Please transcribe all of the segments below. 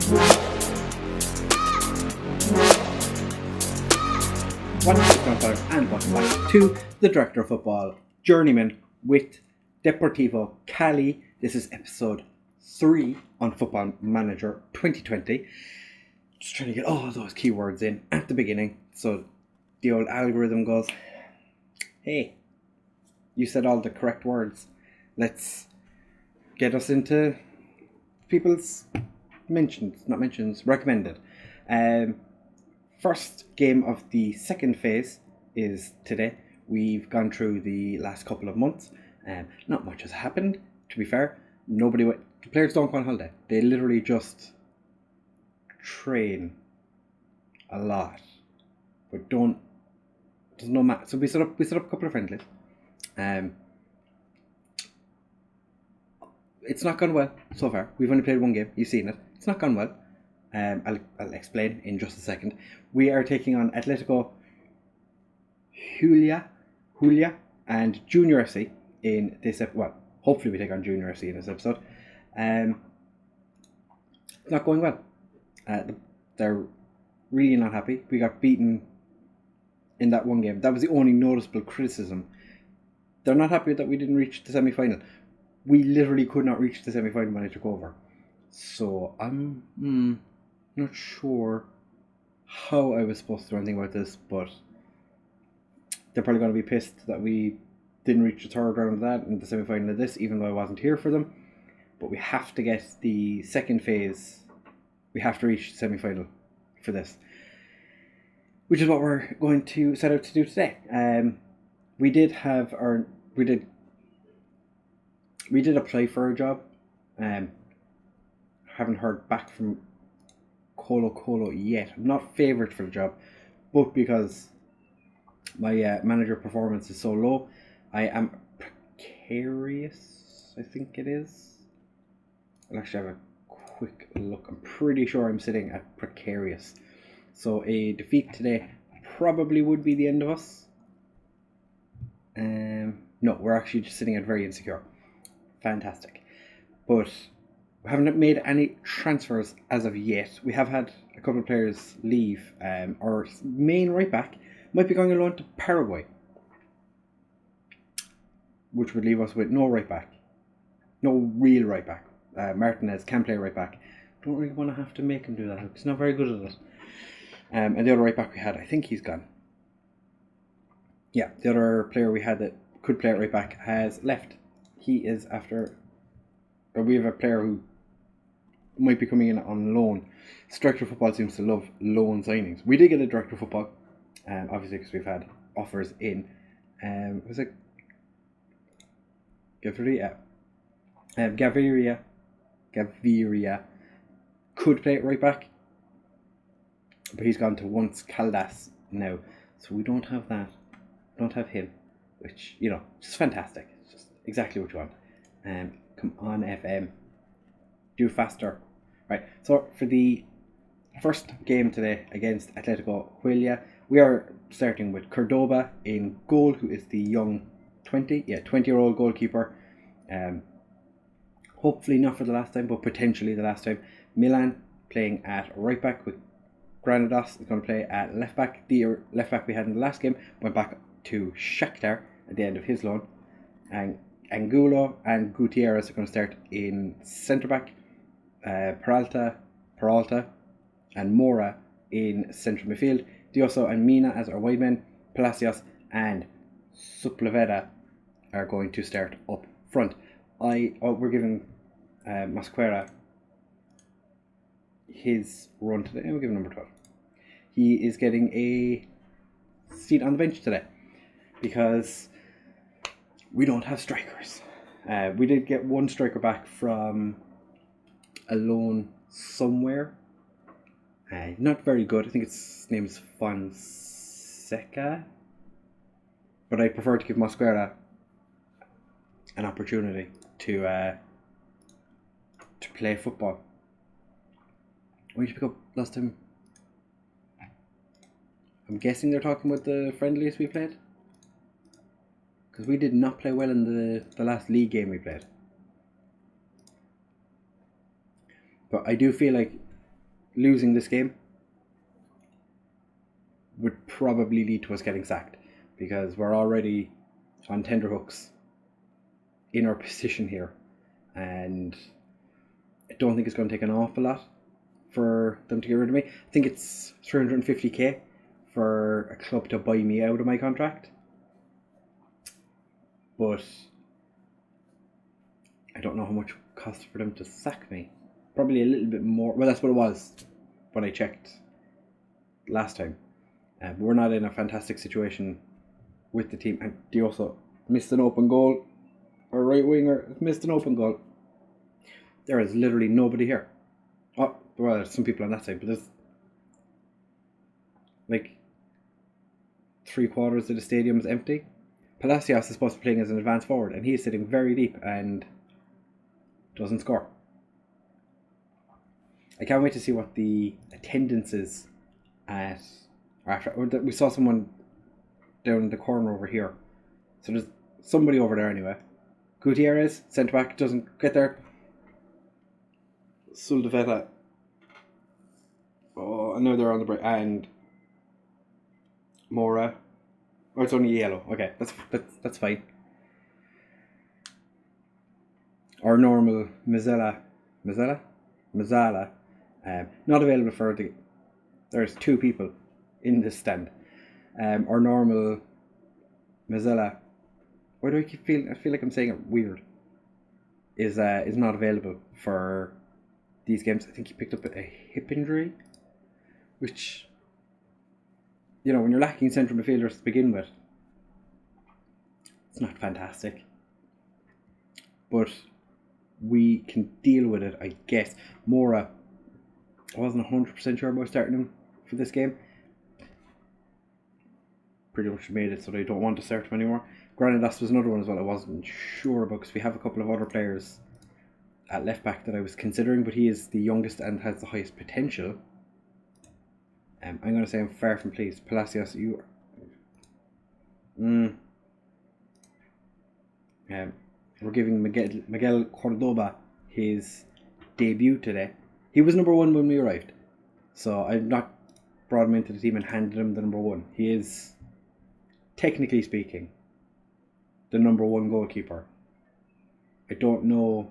And welcome back to the Director of Football Journeyman with Deportivo Cali. This is episode 3 on Football Manager 2020. Just trying to get all those keywords in at the beginning so the old algorithm goes, hey, you said all the correct words. Let's get us into people's recommended. First game of the second phase is today. We've gone through the last couple of months. Not much has happened, to be fair. The players don't go on holiday. They literally just train a lot, but there's no match. So we set up a couple of friendlies. It's not gone well so far. We've only played one game. You've seen it. It's not gone well. I'll explain in just a second. We are taking on Atletico Julia and Junior FC in this episode. Well, hopefully we take on Junior FC in this episode. It's not going well. They're really not happy. We got beaten in that one game. That was the only noticeable criticism. They're not happy that we didn't reach the semi-final. We literally could not reach the semi-final when I took over. So I'm not sure how I was supposed to do anything about this, but they're probably going to be pissed that we didn't reach the third round of that and the semi-final of this, even though I wasn't here for them. But we have to get the second phase. We have to reach the semi-final for this, which is what we're going to set out to do today. We did apply for a job. Haven't heard back from Colo yet. I'm not favoured for the job, but because my manager performance is so low, I am precarious, I think it is. I'll actually have a quick look. I'm pretty sure I'm sitting at precarious. So a defeat today probably would be the end of us. No, we're actually just sitting at very insecure. Fantastic. But we haven't made any transfers as of yet. We have had a couple of players leave. Our main right back might be going alone to Paraguay, which would leave us with no right back. No real right back. Martinez can play right back. Don't really want to have to make him do that. He's not very good at it. And the other right back we had, I think he's gone. Yeah, the other player we had that could play at right back has left. He is after... Or we have a player who might be coming in on loan. Director of Football seems to love loan signings. We did get a Director of Football, obviously because we've had offers in. Was it Gaviria? Gaviria could play it right back, but he's gone to once Caldas now, so we don't have that. Don't have him, which, you know, just fantastic. It's just exactly what you want. Come on, FM, do faster. Right, so for the first game today against Atletico Julia, we are starting with Cordoba in goal, who is the young 20-year-old goalkeeper. Hopefully not for the last time, but potentially the last time. Milan playing at right back with Granados is going to play at left back. The left back we had in the last game went back to Shakhtar at the end of his loan. And Angulo and Gutierrez are going to start in centre back. Peralta and Mora in central midfield. Dioso and Mina as our wide men. Palacios and Sepulveda are going to start up front. We're giving Mosquera his run today. We'll give him number 12. He is getting a seat on the bench today because we don't have strikers. We did get one striker back from a loan somewhere. Not very good. I think its name is Fonseca. But I prefer to give Mosquera an opportunity to play football. Where did you pick up last time? I'm guessing they're talking about the friendlies we played, because we did not play well in the last league game we played. But I do feel like losing this game would probably lead to us getting sacked, because we're already on tenterhooks in our position here, and I don't think it's going to take an awful lot for them to get rid of me. I think it's 350k for a club to buy me out of my contract, but I don't know how much it costs for them to sack me. Probably a little bit more. Well, that's what it was when I checked last time. But we're not in a fantastic situation with the team. And they also missed an open goal. Our right winger missed an open goal. There is literally nobody here. Oh, well, there's some people on that side, but there's like 3/4 of the stadium is empty. Palacios is supposed to be playing as an advanced forward, and he is sitting very deep and doesn't score. I can't wait to see what the attendance is at. After we saw someone down in the corner over here, so there's somebody over there anyway. Gutierrez, centre back, doesn't get there. Suldaveta. Oh, I know they're on the break. And Mora. Oh, it's only yellow. Okay, that's fine. Our normal Mazzala, not available for the. There's 2 people in this stand. Our normal Mazzala. Why do I keep feeling? I feel like I'm saying it weird. Is not available for these games. I think he picked up a hip injury, which, you know, when you're lacking central midfielders to begin with, it's not fantastic. But we can deal with it, I guess. Mora, I wasn't 100% sure about starting him for this game. Pretty much made it so I don't want to start him anymore. Granados was another one as well I wasn't sure about, because we have a couple of other players at left back that I was considering, but he is the youngest and has the highest potential. I'm going to say I'm far from pleased. Palacios, you are... we're giving Miguel Cordoba his debut today. He was number 1 when we arrived, so I've not brought him into the team and handed him the number 1. He is, technically speaking, the number 1 goalkeeper. I don't know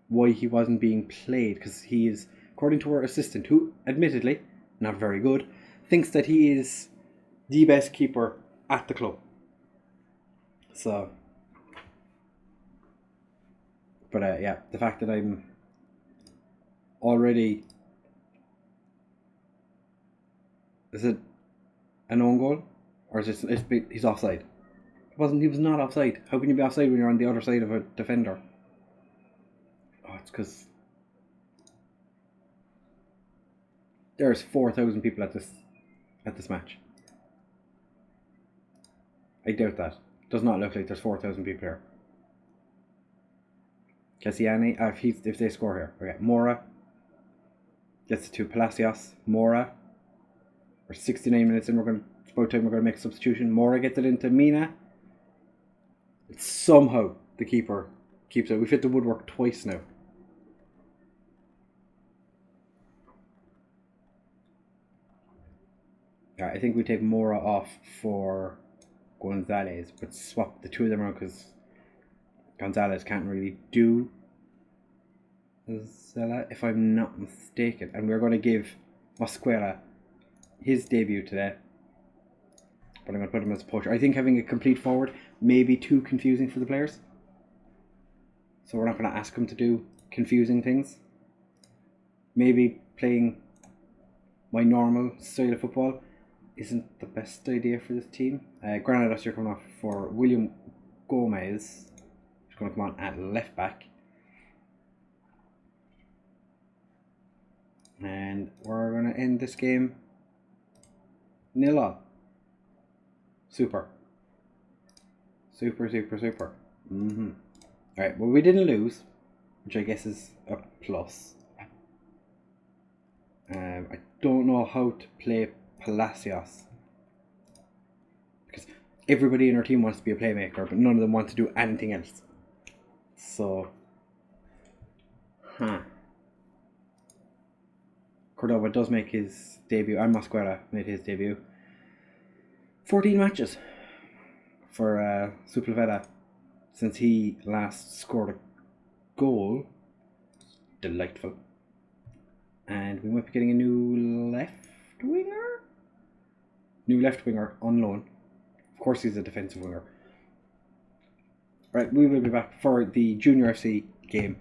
why he wasn't being played, because he is, according to our assistant, who admittedly not very good, thinks that he is the best keeper at the club. So, but yeah, the fact that I'm already, is it an own goal, or is it he's offside? He was not offside. How can you be offside when you're on the other side of a defender? Oh, it's because there's 4,000 people at this match. I doubt that. Does not look like there's 4,000 people here. Cassiani, if they score here. Okay, Mora gets it to Palacios. Mora. We're 69 minutes in. It's about time we're going to make a substitution. Mora gets it into Mina. Somehow the keeper keeps it. We've hit the woodwork twice now. Yeah, I think we take Mora off for Gonzalez, but swap the 2 of them around, because Gonzalez can't really do Zella, if I'm not mistaken. And we're going to give Mosquera his debut today, but I'm going to put him as a poacher. I think having a complete forward may be too confusing for the players, so we're not going to ask him to do confusing things. Maybe playing my normal style of football isn't the best idea for this team. Granados, you're coming off for William Gomez, who's going to come on at left back. And we're going to end this game 0-0. Super. Alright, well, we didn't lose, which I guess is a plus. I don't know how to play Palacios, because everybody in our team wants to be a playmaker, but none of them want to do anything else. So, of Cordova does make his debut, and Mosquera made his debut. 14 matches for Sepúlveda since he last scored a goal. Delightful. And we might be getting a new left winger? New left winger on loan. Of course he's a defensive winger. Right, we will be back for the Junior FC game.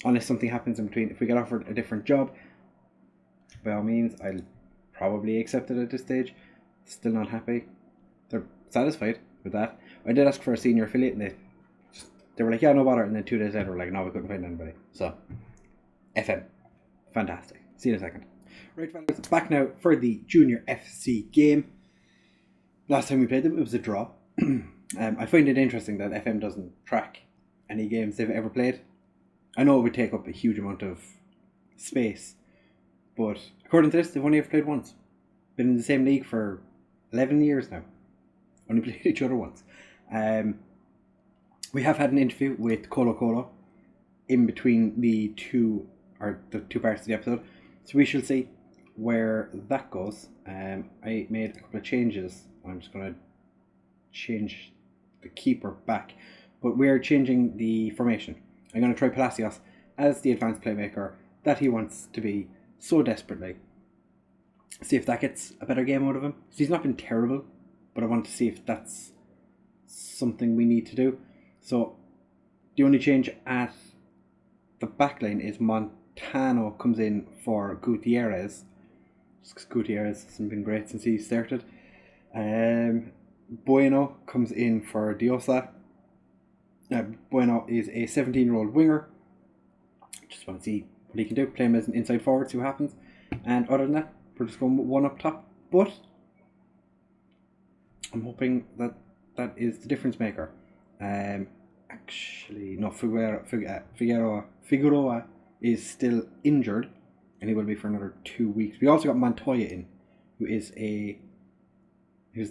Unless something happens in between. If we get offered a different job, by all means, I'll probably accept it at this stage. Still not happy. They're satisfied with that. I did ask for a senior affiliate, and they were like, yeah, no bother. And then 2 days later, we're like, no, we couldn't find anybody. So, FM. Fantastic. See you in a second. Right, fellas, back now for the Junior FC game. Last time we played them, it was a draw. I find it interesting that FM doesn't track any games they've ever played. I know it would take up a huge amount of space, but according to this, they've only ever played once. Been in the same league for 11 years now. Only played each other once. We have had an interview with Colo Colo in between the two parts of the episode, so we shall see where that goes. I made a couple of changes. I'm just going to change the keeper back, but we're changing the formation. I'm going to try Palacios as the advanced playmaker that he wants to be so desperately. See if that gets a better game out of him. So he's not been terrible, but I want to see if that's something we need to do. So the only change at the back line is Montano comes in for Gutierrez. Gutierrez hasn't been great since he started. Bueno comes in for Diosa. Bueno is a 17-year-old winger. Just want to see what he can do. Play him as an inside forward, see what happens. And other than that, we're just going one up top. But I'm hoping that that is the difference maker. Actually, no, Figueroa is still injured, and he will be for another 2 weeks. We also got Montoya in, who's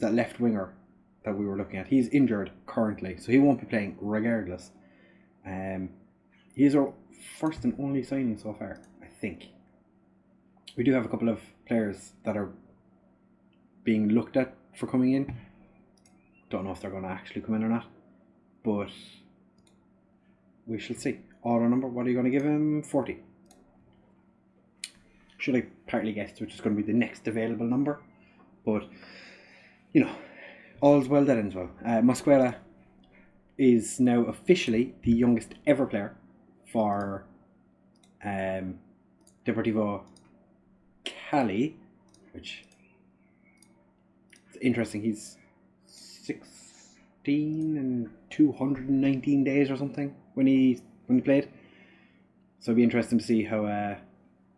that left winger that we were looking at. He's injured currently, so he won't be playing regardless. He's our first and only signing so far, I think. We do have a couple of players that are being looked at for coming in. Don't know if they're going to actually come in or not, but we shall see. Auto number, what are you going to give him? 40. Should I partly guess which is going to be the next available number, but you know, all's well that ends well. Mosquera is now officially the youngest ever player for Deportivo Cali, which is interesting. He's 16 and 219 days or something when he played. So it'll be interesting to see how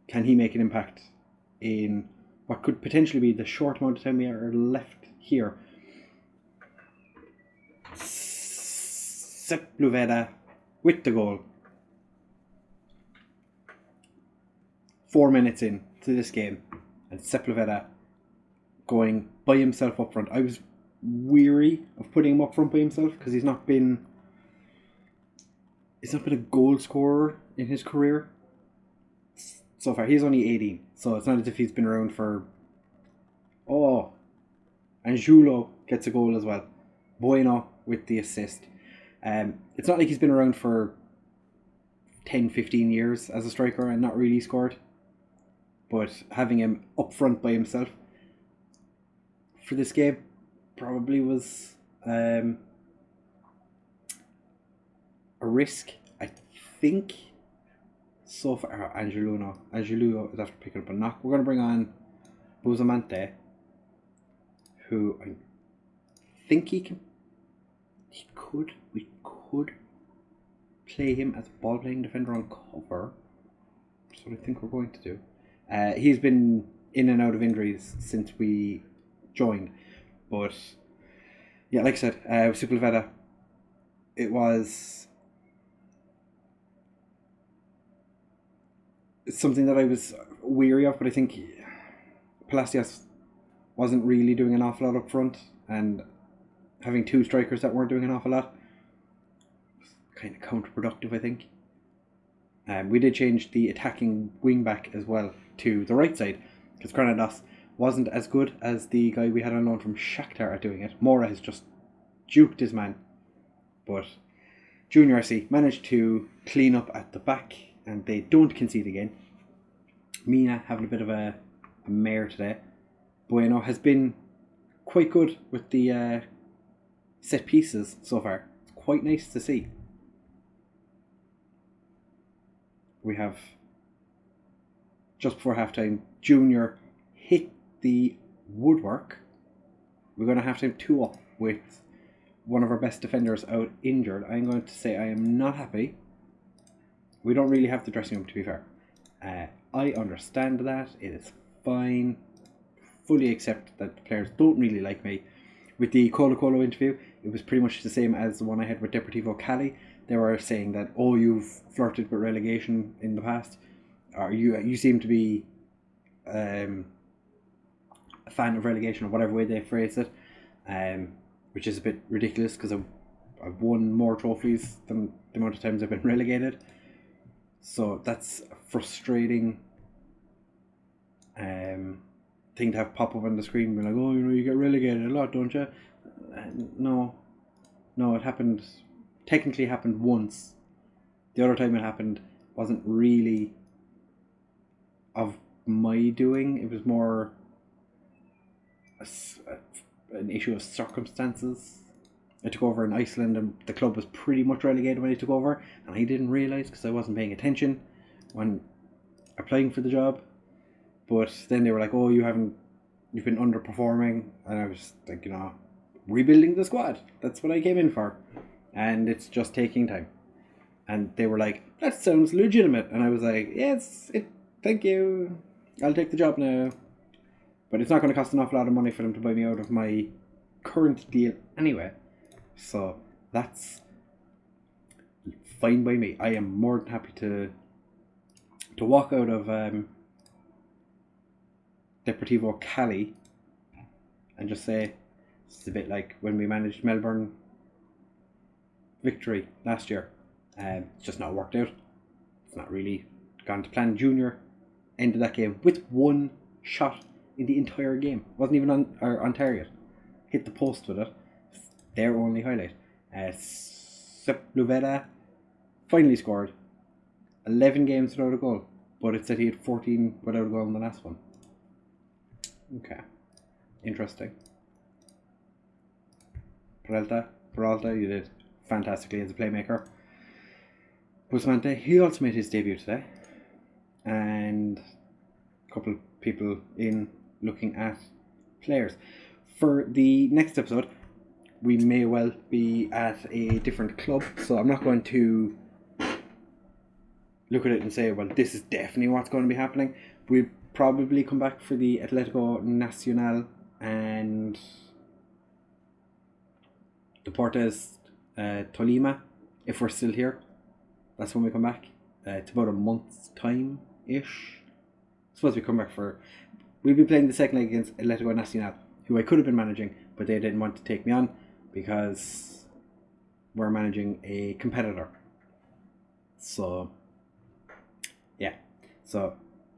can he make an impact in what could potentially be the short amount of time we are left here. Sepúlveda with the goal. 4 minutes in to this game, and Sepúlveda going by himself up front. I was weary of putting him up front by himself because he's not been a goal scorer in his career so far. He's only 18, so it's not as if he's been around for. And Julo gets a goal as well. Bueno with the assist. It's not like he's been around for 10-15 years as a striker and not really scored, but having him up front by himself for this game probably was a risk. I think so far. Angeluno is after picking up a knock. We're going to bring on Bustamante, who I think we could play him as a ball playing defender on cover. That's what I think we're going to do. He's been in and out of injuries since we joined, but yeah, like I said, Sepúlveda, it was something that I was weary of, but I think Palacios wasn't really doing an awful lot up front, and having two strikers that weren't doing an awful lot was kind of counterproductive, I think. We did change the attacking wing back as well to the right side, because Granados wasn't as good as the guy we had on loan from Shakhtar at doing it. Mora has just juked his man. But Junior FC managed to clean up at the back, and they don't concede again. Mina having a bit of a mare today. Bueno has been quite good with the set pieces so far. It's quite nice to see. We have, just before halftime, Junior hit the woodwork. We're going to halftime 2-up with one of our best defenders out injured. I'm going to say I am not happy. We don't really have the dressing room, to be fair. I understand that. It is fine. Fully accept that the players don't really like me. With the Colo Colo interview, it was pretty much the same as the one I had with Deportivo Cali. They were saying that, oh, you've flirted with relegation in the past, or you seem to be a fan of relegation, or whatever way they phrase it, which is a bit ridiculous because I've won more trophies than the amount of times I've been relegated. So that's a frustrating thing to have pop up on the screen, and be like, oh, you get relegated a lot, don't you? No, it happened. Technically happened once. The other time it happened wasn't really of my doing. It was more an issue of circumstances. I took over in Iceland and the club was pretty much relegated when I took over, and I didn't realise because I wasn't paying attention when applying for the job. But then they were like, oh, you've been underperforming, and I was like, rebuilding the squad. That's what I came in for. And it's just taking time. And they were like, that sounds legitimate. And I was like, yes, thank you. I'll take the job now. But it's not going to cost an awful lot of money for them to buy me out of my current deal anyway. So that's fine by me. I am more than happy to walk out of Deportivo Cali and just say, it's a bit like when we managed Melbourne Victory last year. It's just not worked out. It's not really gone to plan. Junior ended that game with one shot in the entire game. Wasn't even on target. Hit the post with it. Their only highlight. Sepulveda finally scored 11 games without a goal, but it said he had 14 without a goal in the last one. Okay, interesting. Peralta, you did fantastically as a playmaker. Bustamante, he also made his debut today, and a couple of people in looking at players. For the next episode, we may well be at a different club, so I'm not going to look at it and say, well, this is definitely what's going to be happening. We'll probably come back for the Atlético Nacional and Deportes Tolima, if we're still here. That's when we come back. It's about a month's time-ish. Suppose we come back for... We'll be playing the second leg against Atlético Nacional, who I could have been managing, but they didn't want to take me on because we're managing a competitor. So, yeah. So,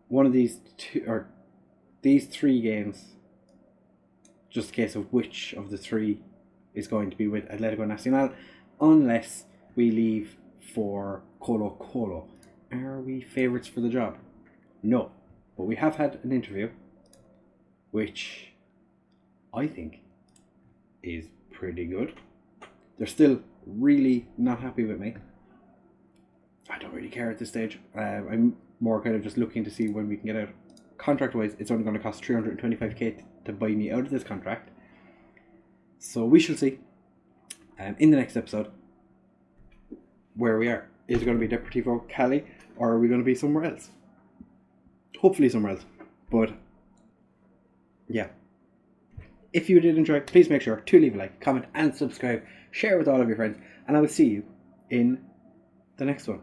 one of these two, or these three games, just a case of which of the three is going to be with Atlético Nacional, unless we leave for Colo Colo. Are we favourites for the job? No. But we have had an interview, which I think is pretty good. They're still really not happy with me. I don't really care at this stage. I'm more kind of just looking to see when we can get out. Contract-wise, it's only going to cost 325k to buy me out of this contract. So we shall see in the next episode where we are. Is it going to be Deportivo Cali, or are we going to be somewhere else? Hopefully somewhere else. But yeah. If you did enjoy, please make sure to leave a like, comment and subscribe. Share with all of your friends. And I will see you in the next one.